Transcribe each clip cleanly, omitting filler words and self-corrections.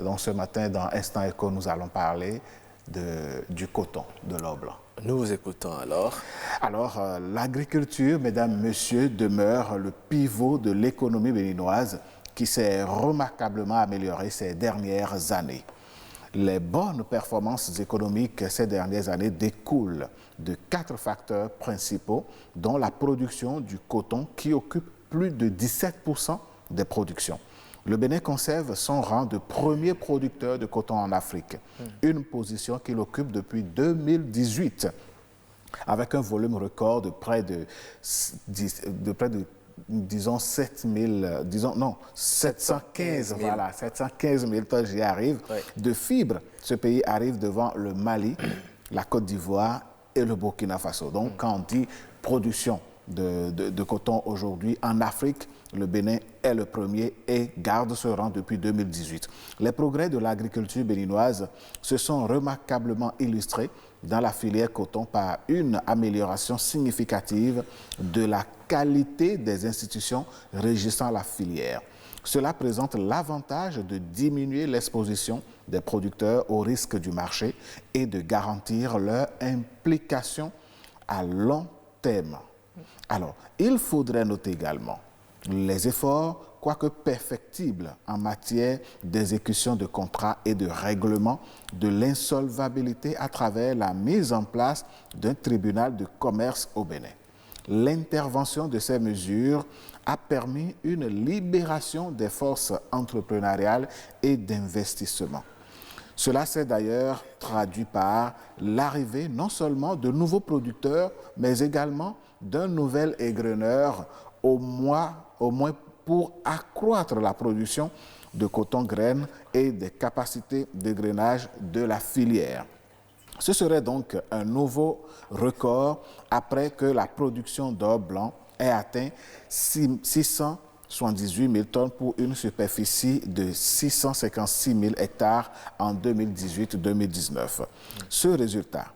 Donc ce matin, dans Instant Éco, nous allons parler du coton, de l'or blanc. Nous vous écoutons alors. Alors, l'agriculture, mesdames, messieurs, demeure le pivot de l'économie béninoise qui s'est remarquablement améliorée ces dernières années. Les bonnes performances économiques ces dernières années découlent de 4 facteurs principaux, dont la production du coton qui occupe plus de 17% des productions. Le Bénin conserve son rang de premier producteur de coton en Afrique, une position qu'il occupe depuis 2018, avec un volume record de près de disons 715 000 tonnes, j'y arrive, de fibres. Ce pays arrive devant le Mali, la Côte d'Ivoire et le Burkina Faso. Donc, quand on dit production de coton aujourd'hui en Afrique, le Bénin est le premier et garde ce rang depuis 2018. Les progrès de l'agriculture béninoise se sont remarquablement illustrés dans la filière coton par une amélioration significative de la qualité des institutions régissant la filière. Cela présente l'avantage de diminuer l'exposition des producteurs au risque du marché et de garantir leur implication à long terme. Alors, il faudrait noter également les efforts, quoique perfectibles, en matière d'exécution de contrats et de règlement de l'insolvabilité à travers la mise en place d'un tribunal de commerce au Bénin. L'intervention de ces mesures a permis une libération des forces entrepreneuriales et d'investissement. Cela s'est d'ailleurs traduit par l'arrivée non seulement de nouveaux producteurs, mais également d'un nouvel égreneur, au moins pour accroître la production de coton-graines et des capacités d'égrenage de la filière. Ce serait donc un nouveau record après que la production d'or blanc ait atteint 678 000 tonnes pour une superficie de 656 000 hectares en 2018-2019. Ce résultat,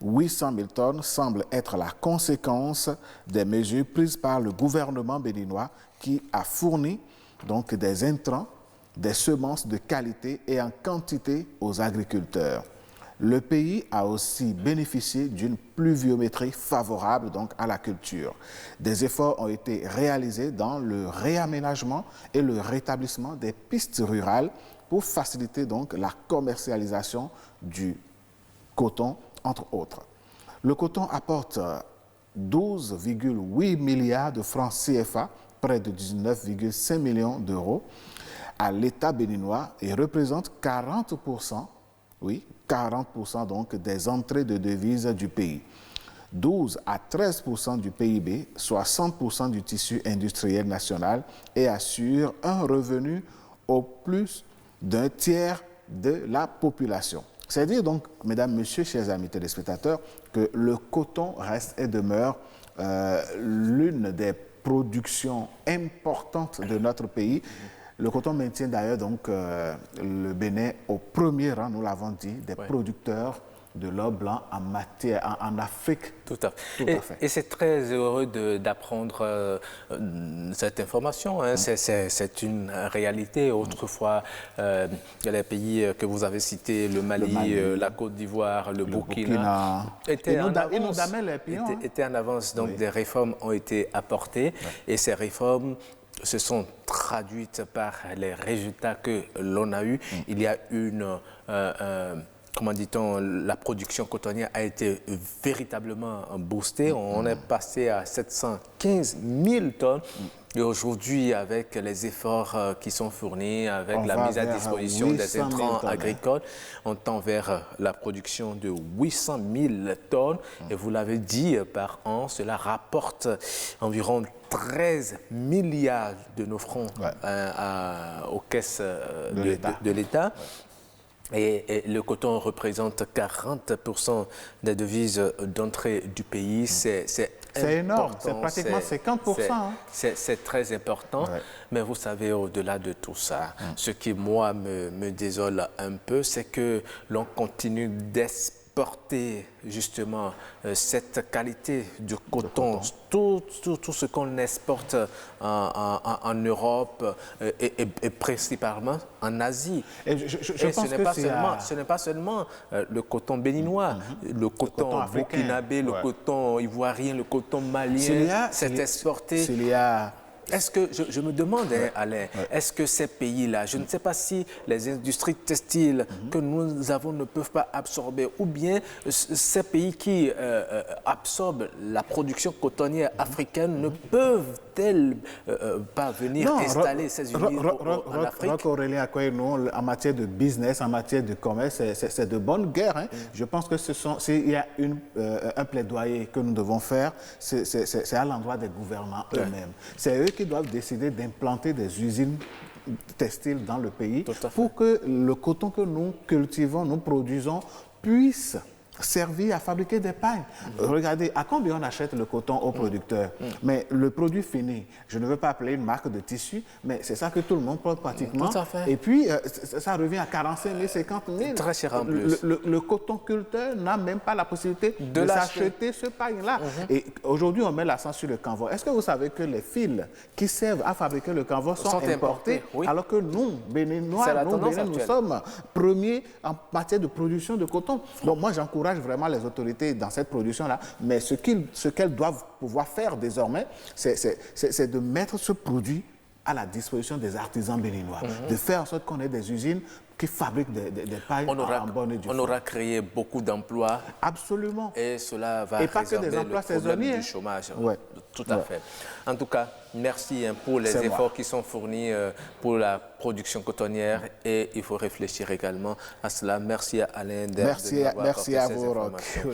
800 000 tonnes, semble être la conséquence des mesures prises par le gouvernement béninois qui a fourni donc des intrants, des semences de qualité et en quantité aux agriculteurs. Le pays a aussi bénéficié d'une pluviométrie favorable donc à la culture. Des efforts ont été réalisés dans le réaménagement et le rétablissement des pistes rurales pour faciliter donc la commercialisation du coton, entre autres. Le coton apporte 12,8 milliards de francs CFA, près de 19,5 millions d'euros, à l'État béninois et représente 40% donc des entrées de devises du pays. 12 à 13% du PIB, soit 100% du tissu industriel national et assure un revenu au plus d'un tiers de la population. C'est-à-dire donc, mesdames, messieurs, chers amis téléspectateurs, que le coton reste et demeure l'une des productions importantes de notre pays. Le coton maintient d'ailleurs donc le Bénin au premier rang, nous l'avons dit, des producteurs de l'or blanc en Afrique. Tout à fait. Et c'est très heureux d'apprendre cette information. Hein. C'est une réalité. Autrefois, les pays que vous avez cités, le Mali, la Côte d'Ivoire, le Burkina étaient en avance. Donc des réformes ont été apportées et ces réformes se sont traduites par les résultats que l'on a eus. Il y a comment dit-on, la production cotonnière a été véritablement boostée. On est passé à 715 000 tonnes. Et aujourd'hui, avec les efforts qui sont fournis, avec la mise à disposition des intrants agricoles, on tend vers la production de 800 000 tonnes. Et vous l'avez dit, par an, cela rapporte environ 13 milliards de nos francs aux caisses de l'État. Et le coton représente 40% des devises d'entrée du pays. C'est énorme, c'est pratiquement 50%. C'est très important, mais vous savez, au-delà de tout ça, ce qui, moi, me désole un peu, c'est que l'on continue d'espérer porter justement cette qualité du coton, tout ce qu'on exporte en Europe et principalement en Asie. Et ce n'est pas seulement le coton béninois, le coton burkinabé, le coton ivoirien, le coton malien, c'est exporté. Est-ce que, je me demande, Alain, est-ce que ces pays-là, je ne sais pas si les industries textiles que nous avons ne peuvent pas absorber, ou bien ces pays qui absorbent la production cotonnière africaine ne peuvent-elles pas venir installer ces usines en Afrique? Aurélien, en matière de business, en matière de commerce, c'est de bonne guerre. Hein. Je pense que s'il y a un plaidoyer que nous devons faire, c'est à l'endroit des gouvernants eux-mêmes. C'est eux qui doivent décider d'implanter des usines textiles dans le pays pour que le coton que nous cultivons, nous produisons, puisse servir à fabriquer des pailles. Regardez, à combien on achète le coton aux producteurs? Mais le produit fini, je ne veux pas appeler une marque de tissu, mais c'est ça que tout le monde porte pratiquement. Et puis, ça revient à 45 000, 50 000. Très cher en plus. Le coton-culteur n'a même pas la possibilité de s'acheter ce paille-là. Et aujourd'hui, on met l'accent sur le canvas. Est-ce que vous savez que les fils qui servent à fabriquer le canvas sont importés, alors que nous, Béninois, nous sommes premiers en matière de production de coton. Donc moi, j'encourage vraiment les autorités dans cette production-là, mais ce qu'elles doivent pouvoir faire désormais, c'est de mettre ce produit à la disposition des artisans béninois, de faire en sorte qu'on ait des usines qui fabriquent des pailles en bonne et due forme. On aura créé beaucoup d'emplois. Absolument. Et cela va résorber le problème du chômage. Tout à fait. En tout cas, merci pour les efforts qui sont fournis pour la production cotonnière et il faut réfléchir également à cela. Merci à Alain. Merci à vous, Roch.